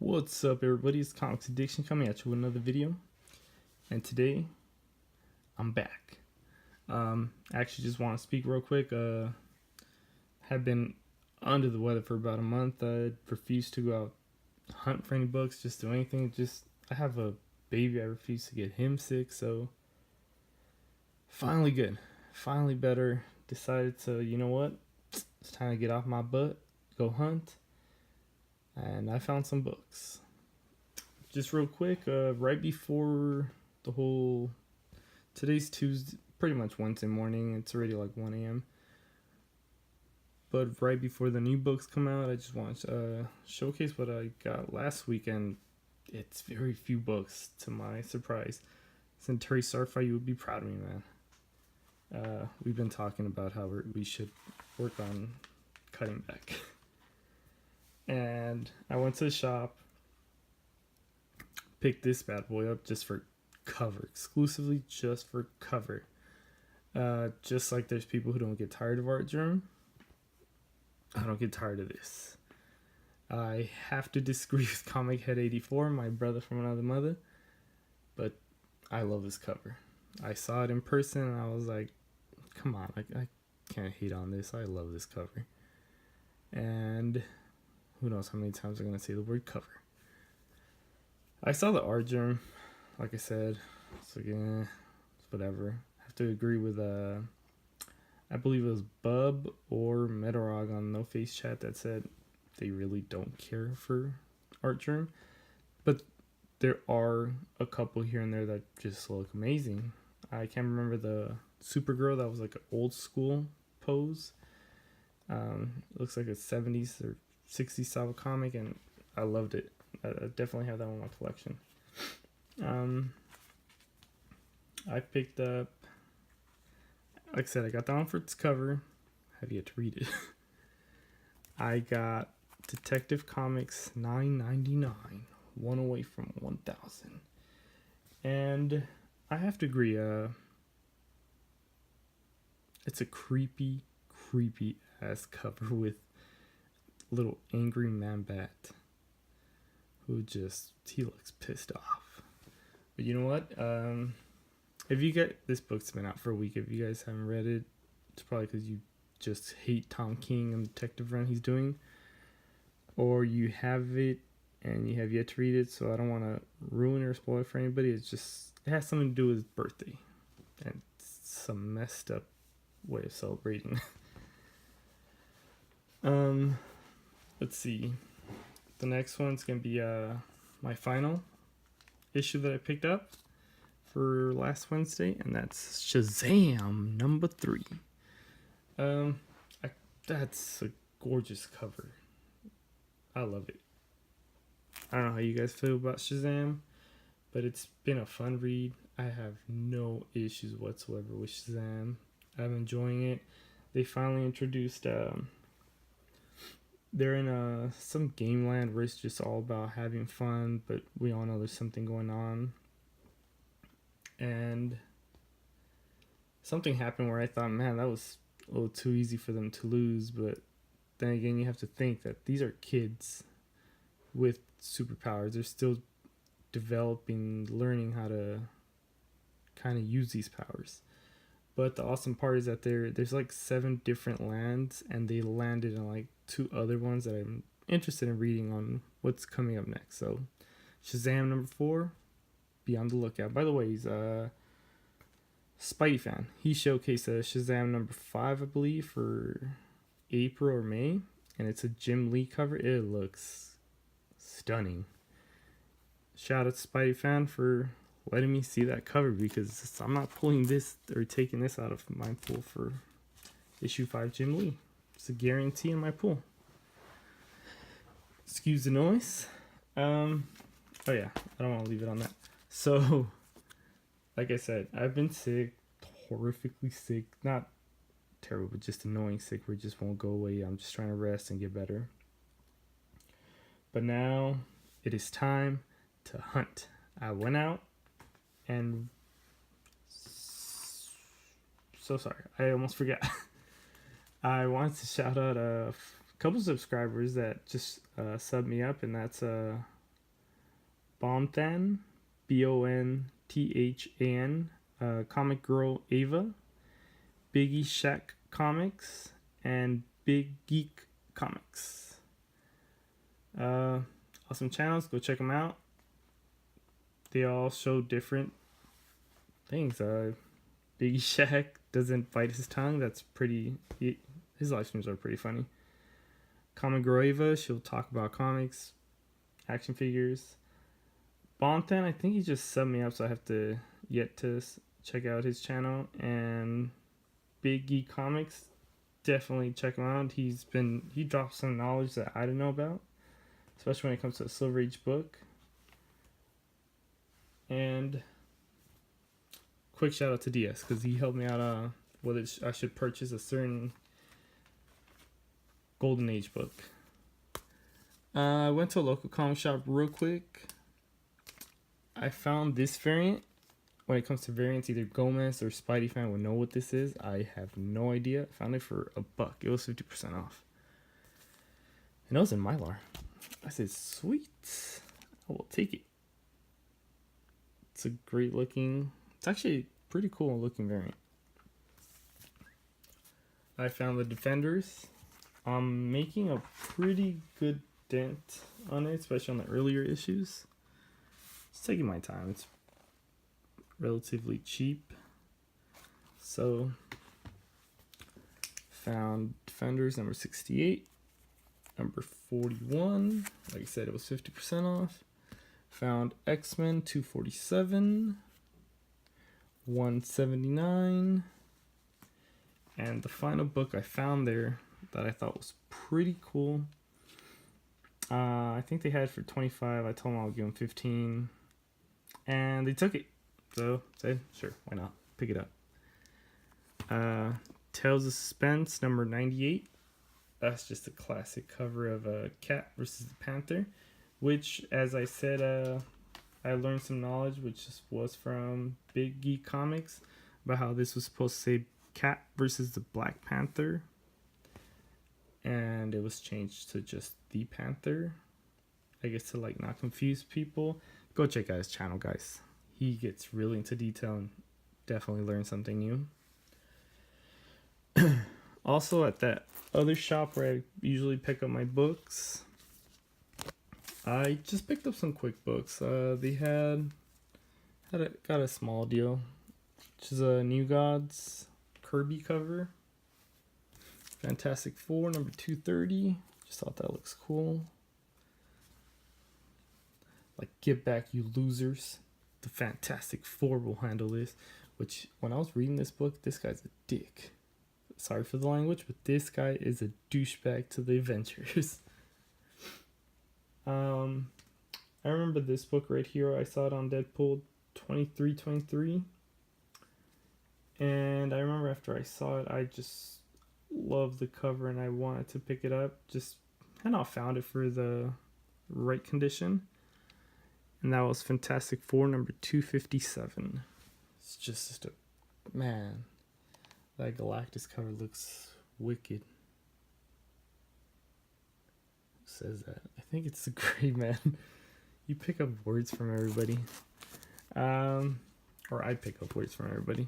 What's up, everybody? It's Comics Addiction coming at you with another video, and today I'm back. I actually just want to speak real quick. Have been under the weather for about a month. I refused to go out hunt for any books, just do anything. I have a baby. I refuse to get him sick. So finally good, finally better. Decided to, you know what? It's time to get off my butt, go hunt. And I found some books. Just real quick, right before today's Tuesday, pretty much Wednesday morning, it's already like 1 a.m. But right before the new books come out, I just want to showcase what I got last weekend. It's very few books, to my surprise. Centauri Starfire, you would be proud of me, man. We've been talking about how we should work on cutting back. And I went to the shop, picked this bad boy up just for cover, exclusively just for cover. Just like there's people who don't get tired of art journal, I don't get tired of this. I have to disagree with Comic Head 84, my brother from another mother, but I love this cover. I saw it in person and I was like, come on, I can't hate on this. I love this cover. And who knows how many times I'm going to say the word cover. I saw the art germ, like I said. It's like, it's whatever. I have to agree with, I believe it was Bub or Metarog on No Face Chat that said they really don't care for art germ. But there are a couple here and there that just look amazing. I can't remember the Supergirl that was like an old school pose. Looks like a 70s or 60s style comic, and I loved it. I definitely have that one in my collection. I picked up, like I said, I got that one for its cover. I have yet to read it. I got Detective Comics $9.99, one away from 1,000. And I have to agree, it's a creepy ass cover with little angry man bat who he looks pissed off. But you know what? If you get this book's been out for a week, if you guys haven't read it, it's probably because you just hate Tom King and the detective run he's doing, or you have it and you have yet to read it. So I don't want to ruin or spoil it for anybody. It has something to do with his birthday, and it's some messed up way of celebrating. Let's see. The next one's gonna be my final issue that I picked up for last Wednesday, and that's Shazam number 3. That's a gorgeous cover. I love it. I don't know how you guys feel about Shazam, but it's been a fun read. I have no issues whatsoever with Shazam. I'm enjoying it. They finally introduced they're in some game land where it's just all about having fun, but we all know there's something going on. And something happened where I thought, man, that was a little too easy for them to lose. But then again, you have to think that these are kids with superpowers. They're still developing, learning how to kind of use these powers. But the awesome part is that there's like 7 different lands, and they landed in like 2 other ones that I'm interested in reading on what's coming up next. So Shazam number 4, be on the lookout. By the way, he's a Spidey fan. He showcased a Shazam number 5, I believe, for April or May, and it's a Jim Lee cover. It looks stunning. Shout out to Spidey fan for letting me see that cover, because I'm not pulling this or taking this out of my pool for issue 5 Jim Lee. It's a guarantee in my pool. Excuse the noise. Oh yeah, I don't want to leave it on that. So, like I said, I've been sick, horrifically sick, not terrible, but just annoying sick where it just won't go away. I'm just trying to rest and get better. But now it is time to hunt. I went out and so sorry, I almost forgot. I wanted to shout out a couple subscribers that just subbed me up, and that's Bonthan, Bonthan, Comic Girl Ava, Biggie Shack Comics, and Big Geek Comics. Awesome channels, go check them out. They all show different things. Biggie Shack doesn't bite his tongue. That's pretty. His live streams are pretty funny. Comic Girl Ava, she'll talk about comics, action figures. Bonthan, I think he just subbed me up, so I have to yet to check out his channel. And Big Geek Comics, definitely check him out. He drops some knowledge that I didn't know about, especially when it comes to a Silver Age book. And quick shout out to DS, because he helped me out whether I should purchase a certain Golden Age book. I went to a local comic shop real quick. I found this variant. When it comes to variants, either Gomez or Spidey fan would know what this is. I have no idea. I found it for $1. It was 50% off. And it was in Mylar. I said, sweet. I will take it. It's a great looking. It's actually a pretty cool looking variant. I found the Defenders. I'm making a pretty good dent on it, especially on the earlier issues. It's taking my time. It's relatively cheap. So, found Defenders number 68, number 41. Like I said, it was 50% off. Found X-Men 247, 179, and the final book I found there that I thought was pretty cool. I think they had it for 25. I told them I'll give them 15, and they took it. So I said, sure, why not? Pick it up. Tales of Suspense number 98. That's just a classic cover of a cat versus the panther, which, as I said, I learned some knowledge, which was from Big Geek Comics, about how this was supposed to say cat versus the Black Panther, and it was changed to just the Panther, I guess, to like not confuse people. Go check out his channel, guys. He gets really into detail and definitely learn something new. Also, at that other shop where I usually pick up my books, I just picked up some quick books. They got a small deal, which is a New Gods Kirby cover. Fantastic Four number 230. Just thought that looks cool. Like, get back, you losers. The Fantastic Four will handle this. Which, when I was reading this book, this guy's a dick. Sorry for the language, but this guy is a douchebag to the Avengers. I remember this book right here. I saw it on Deadpool 2323. And I remember after I saw it, I just loved the cover and I wanted to pick it up. Just kind of found it for the right condition. And that was Fantastic Four number 257. It's just a, man, that Galactus cover looks wicked. Who says that? I think it's the Gray Man. You pick up words from everybody. Or I pick up words from everybody.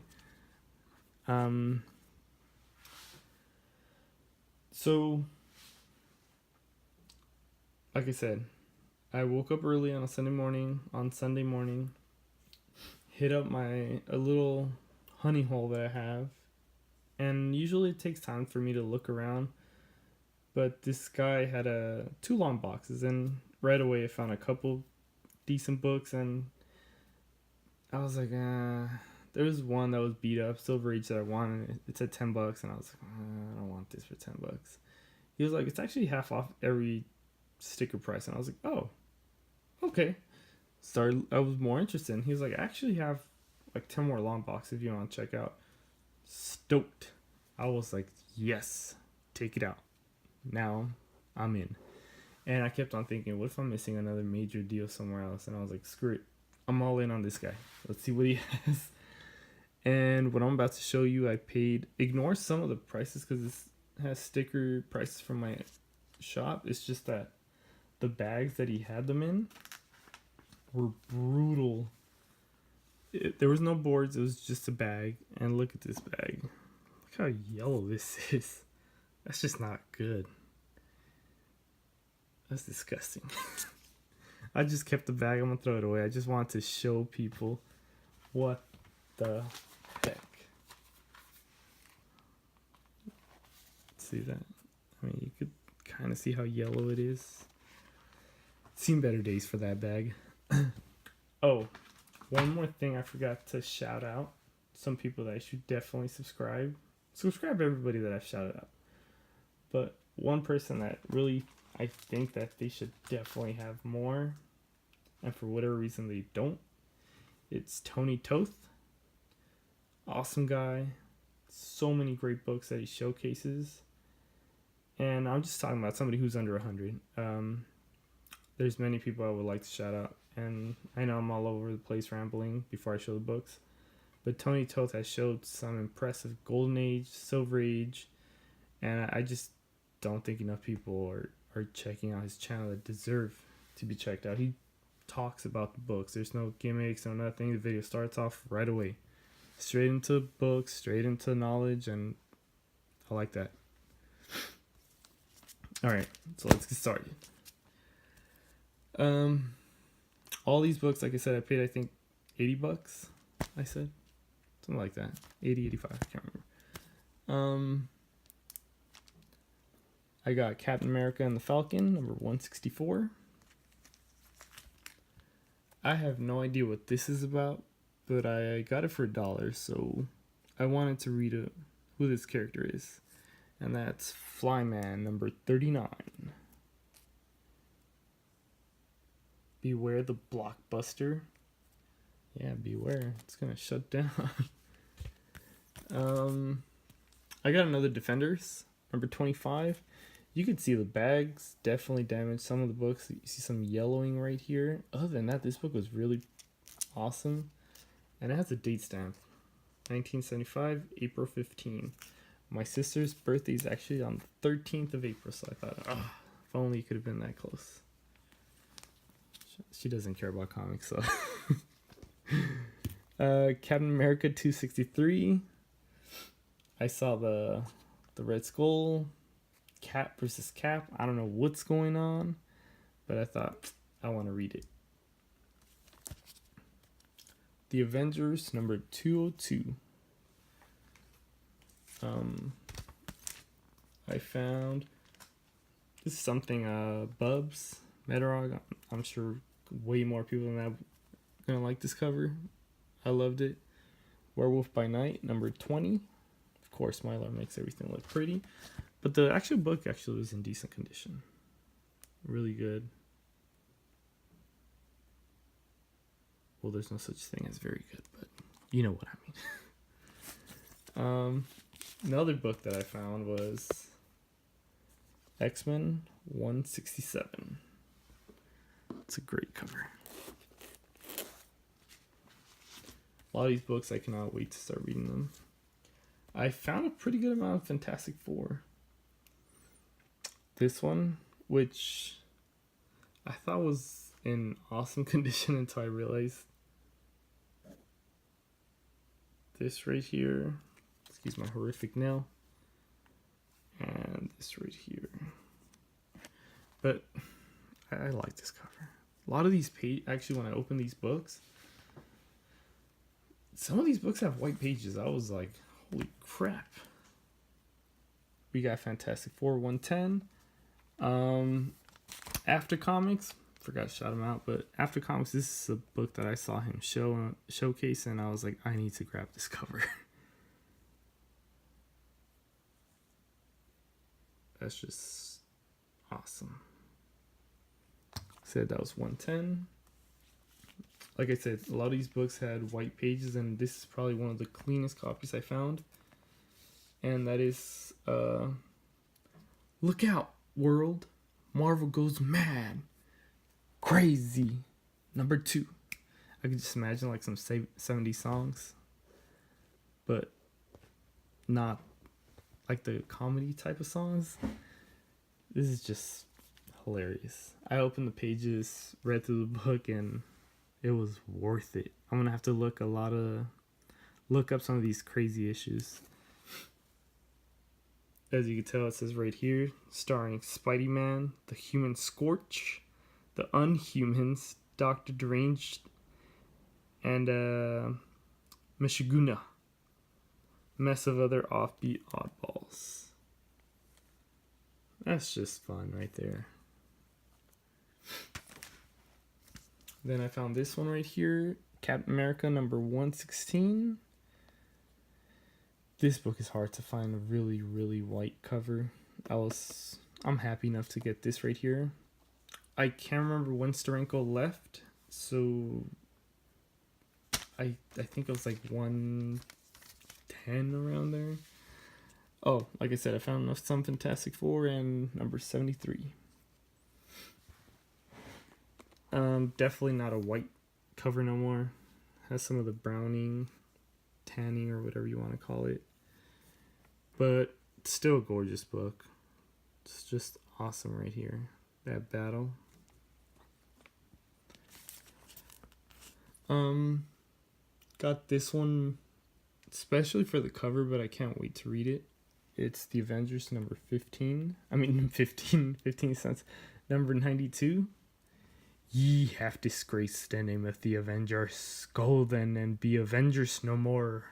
So, like I said, I woke up early on Sunday morning, hit up a little honey hole that I have, and usually it takes time for me to look around, but this guy had 2 long boxes, and right away I found a couple decent books, and I was like, there was one that was beat up, Silver Age, that I wanted. It's at $10, and I was like, I don't want this for $10. He was like, it's actually half off every sticker price, and I was like, oh, okay. I was more interested. And he was like, I actually have like 10 more long boxes if you want to check out. Stoked. I was like, yes, take it out. Now I'm in. And I kept on thinking, what if I'm missing another major deal somewhere else? And I was like, screw it. I'm all in on this guy. Let's see what he has. And what I'm about to show you, I paid, ignore some of the prices because this has sticker prices from my shop. It's just that the bags that he had them in were brutal. There was no boards, it was just a bag. And look at this bag. Look how yellow this is. That's just not good. That's disgusting. I just kept the bag. I'm gonna throw it away. I just want to show people what the heck. See that? I mean, you could kind of see how yellow it is. Seen better days for that bag. Oh, one more thing I forgot to shout out. Some people that I should definitely subscribe. Subscribe to everybody that I've shouted out. But one person that really, I think that they should definitely have more, and for whatever reason they don't, it's Tony Toth. Awesome guy. So many great books that he showcases. And I'm just talking about somebody who's under 100. There's many people I would like to shout out. And I know I'm all over the place rambling before I show the books. But Tony Toth has showed some impressive Golden Age, Silver Age. And I just don't think enough people are checking out his channel that deserve to be checked out. He talks about the books. There's no gimmicks, no nothing. The video starts off right away. Straight into books, straight into knowledge, and I like that. Alright, so let's get started. All these books, like I said, I paid I think $80. I said something like that. 80, 85, I can't remember. I got Captain America and the Falcon, number 164. I have no idea what this is about, but I got it for $1, so I wanted to read who this character is. And that's Flyman, number 39. Beware the blockbuster. Yeah, beware. It's gonna shut down. I got another Defenders, number 25. You can see the bags definitely damaged some of the books. You see some yellowing right here. Other than that, this book was really awesome. And it has a date stamp. 1975, April 15. My sister's birthday is actually on the 13th of April, so I thought, if only it could have been that close. She doesn't care about comics, so. Captain America 263. I saw the Red Skull. Cap versus Cap. I don't know what's going on, but I thought I want to read it. The Avengers, number 202. I found this is something Bubs Metarog. I'm sure way more people than that are gonna like this cover. I loved it. Werewolf by Night, number 20. Of course, Mylar makes everything look pretty, but the actual book actually was in decent condition. Really good. Well, there's no such thing as very good, but you know what I mean. Another book that I found was X-Men 167. It's a great cover. A lot of these books, I cannot wait to start reading them. I found a pretty good amount of Fantastic Four. This one, which I thought was in awesome condition until I realized this right here. Excuse my horrific nail. And this right here. But I like this cover. A lot of these actually, when I open these books, some of these books have white pages. I was like, holy crap. We got Fantastic Four 110. After Comics, forgot to shout him out, but After Comics, this is a book that I saw him showcase, and I was like, I need to grab this cover. That's just awesome. Said that was 110. Like I said, a lot of these books had white pages, and this is probably one of the cleanest copies I found. And that is Look Out, World. Marvel Goes Mad. Crazy. Number 2. I could just imagine like some 70s songs, but not like the comedy type of songs. This is just hilarious. I opened the pages, read through the book, and It was worth it. I'm gonna have to look up some of these crazy issues. As you can tell, it says right here, starring Spidey Man, the Human Scorch, the Unhumans, Doctor Deranged, and Mishiguna. Mess of other offbeat oddballs. That's just fun right there. Then I found this one right here, Captain America number 116. This book is hard to find a really, really white cover. I'm happy enough to get this right here. I can't remember when Steranko left, so I think it was like 110 around there. Oh, like I said, I found some Fantastic Four and number 73. Definitely not a white cover no more. Has some of the browning, tanning, or whatever you want to call it. But still a gorgeous book. It's just awesome right here. That battle. Got this one especially for the cover, but I can't wait to read it. It's The Avengers number 15. 15 cents. Number 92. Ye have disgraced the name of the Avengers. Go then and be Avengers no more.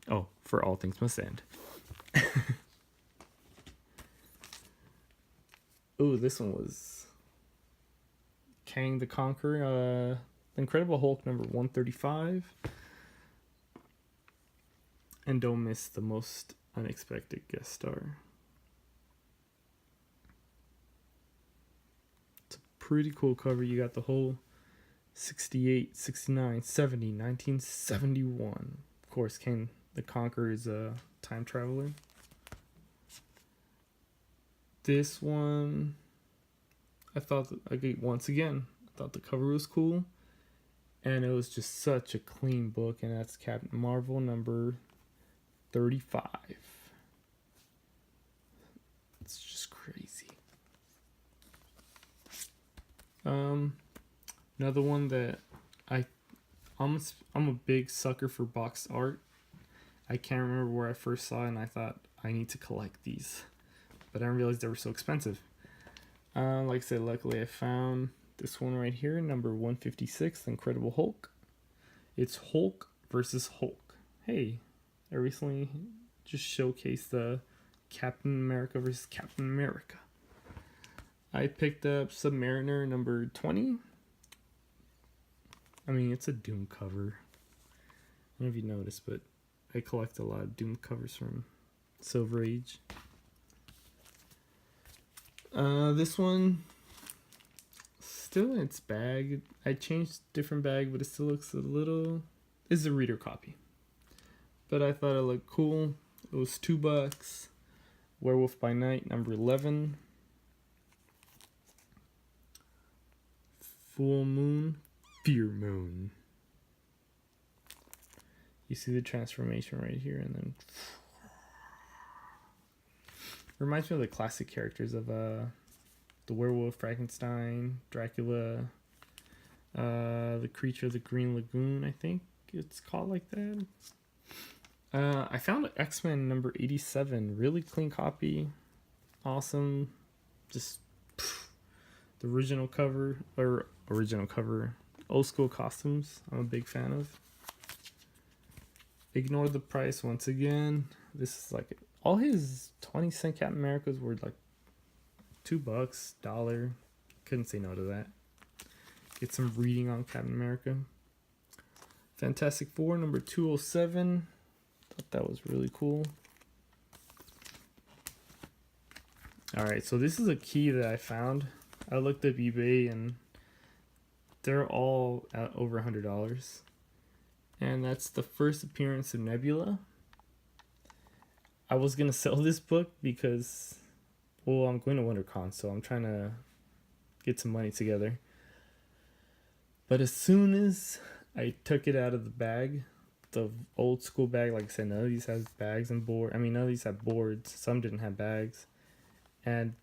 Oh, for all things must end. Oh, this one was Kang the Conqueror, The Incredible Hulk number 135. And don't miss the most unexpected guest star. It's a pretty cool cover. You got the whole 68, 69, 70, 1971. Of course, Kang the Conqueror is a time traveler. This one, once again, I thought the cover was cool. And it was just such a clean book. And that's Captain Marvel number 35. It's just crazy. Another one that I'm a big sucker for boxed art. I can't remember where I first saw it, and I thought I need to collect these, but I didn't realize they were so expensive. Like I said, luckily I found this one right here, number 156, The Incredible Hulk. It's Hulk versus Hulk. Hey, I recently just showcased the Captain America versus Captain America. I picked up Submariner number 20. It's a Doom cover. I don't know if you noticed, but I collect a lot of Doom covers from Silver Age. This one, still in its bag. I changed different bag, but it still looks is a reader copy. But I thought it looked cool. It was $2. Werewolf by Night, number 11. Full Moon, Fear Moon. You see the transformation right here, and then reminds me of the classic characters of the Werewolf, Frankenstein, Dracula, the Creature of the Green Lagoon. I think it's called like that. I found X-Men number 87, really clean copy, awesome, just the original cover, old school costumes. I'm a big fan of. Ignore the price once again. This is like all his 20-cent Captain Americas were like $2, $1. Couldn't say no to that. Get some reading on Captain America. Fantastic Four number 207. Thought that was really cool. Alright, so this is a key that I found. I looked up eBay and they're all at over $100. And that's the first appearance of Nebula. I was going to sell this book because, I'm going to WonderCon, so I'm trying to get some money together. But as soon as I took it out of the bag, the old school bag, like I said, none of these has bags and board. None of these have boards. Some didn't have bags. And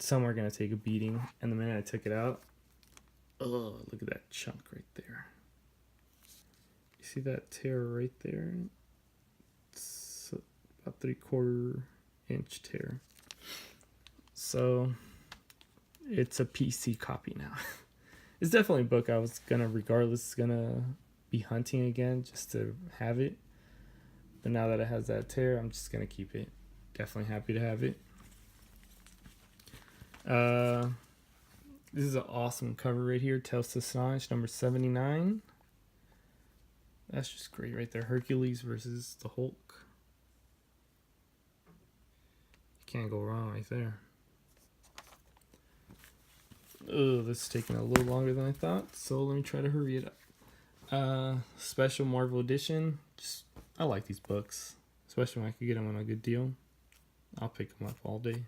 some are going to take a beating. And the minute I took it out, Oh, look at that chunk right there. You see that tear right there? It's about 3/4 inch tear. So it's a PC copy now. It's definitely a book I was gonna be hunting again just to have it. But now that it has that tear, I'm just gonna keep it. Definitely happy to have it. This is an awesome cover right here. Tales to Astonish, number 79. That's just great right there. Hercules versus the Hulk. You can't go wrong right there. Oh, this is taking a little longer than I thought, so let me try to hurry it up. Special Marvel edition. I like these books, especially when I could get them on a good deal. I'll pick them up all day.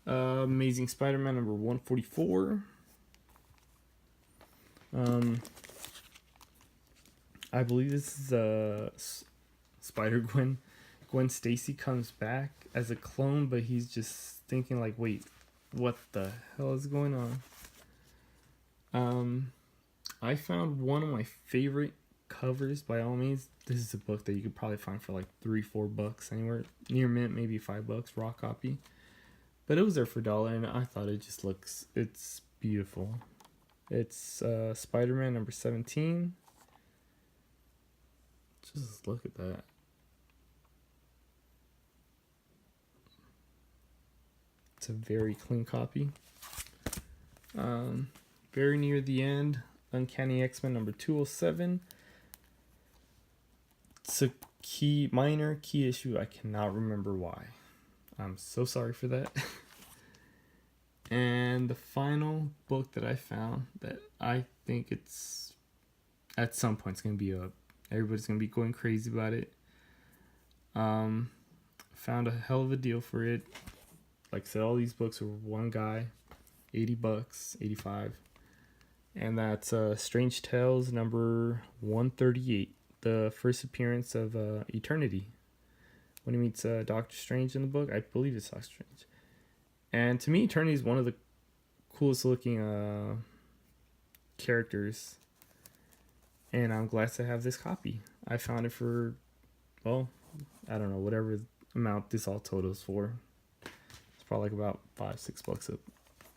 Amazing Spider-Man number 144. I believe this is Spider-Gwen. Gwen Stacy comes back as a clone, but he's just thinking like, wait, what the hell is going on? I found one of my favorite covers. By all means, this is a book that you could probably find for like $3-4 anywhere near mint, maybe $5 raw copy. But it was there for $1, and I thought it's beautiful. It's Spider-Man number 17. Just look at that. It's a very clean copy. Very near the end, Uncanny X-Men number 207. It's a minor key issue. I cannot remember why. I'm so sorry for that. And the final book that I found that I think it's at some point it's gonna be up. Everybody's gonna be going crazy about it. Found a hell of a deal for it. Like I said, all these books were one guy, $80, 85. And that's Strange Tales number 138, the first appearance of Eternity. When he meets Doctor Strange in the book, I believe it's Doctor Strange. And to me, Eternity is one of the coolest looking characters. And I'm glad to have this copy. I found it for, well, I don't know, whatever amount this all totals for. It's probably like about $5-6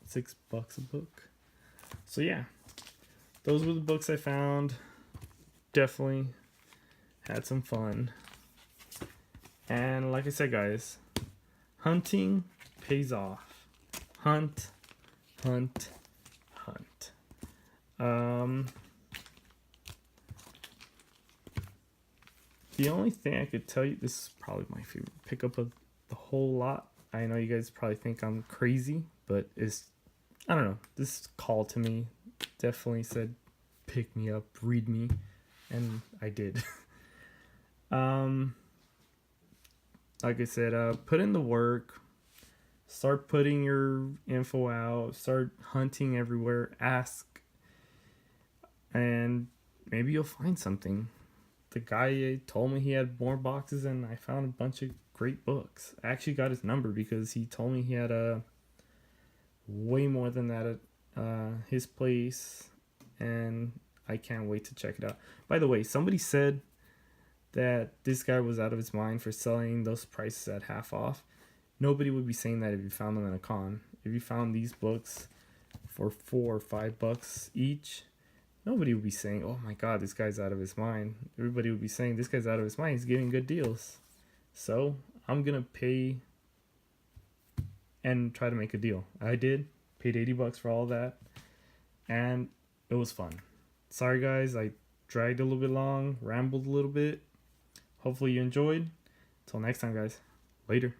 $6 a book. So yeah, those were the books I found. Definitely had some fun. And like I said, guys, hunting pays off. Hunt. The only thing I could tell you, this is probably my favorite pickup of the whole lot. I know you guys probably think I'm crazy, but I don't know, this called to me. Definitely said, pick me up, read me, and I did. Like I said, put in the work, start putting your info out, start hunting everywhere, ask, and maybe you'll find something. The guy told me he had more boxes, and I found a bunch of great books. I actually got his number because he told me he had way more than that at his place, and I can't wait to check it out. By the way, somebody said that this guy was out of his mind for selling those prices at half off. Nobody would be saying that if you found them in a con. If you found these books for $4 or $5 each, nobody would be saying, oh my god, this guy's out of his mind. Everybody would be saying, this guy's out of his mind, he's getting good deals. So I'm gonna pay and try to make a deal. I did, paid $80 for all that, and it was fun. Sorry guys, I dragged a little bit long, rambled a little bit. Hopefully you enjoyed. Until next time, guys. Later.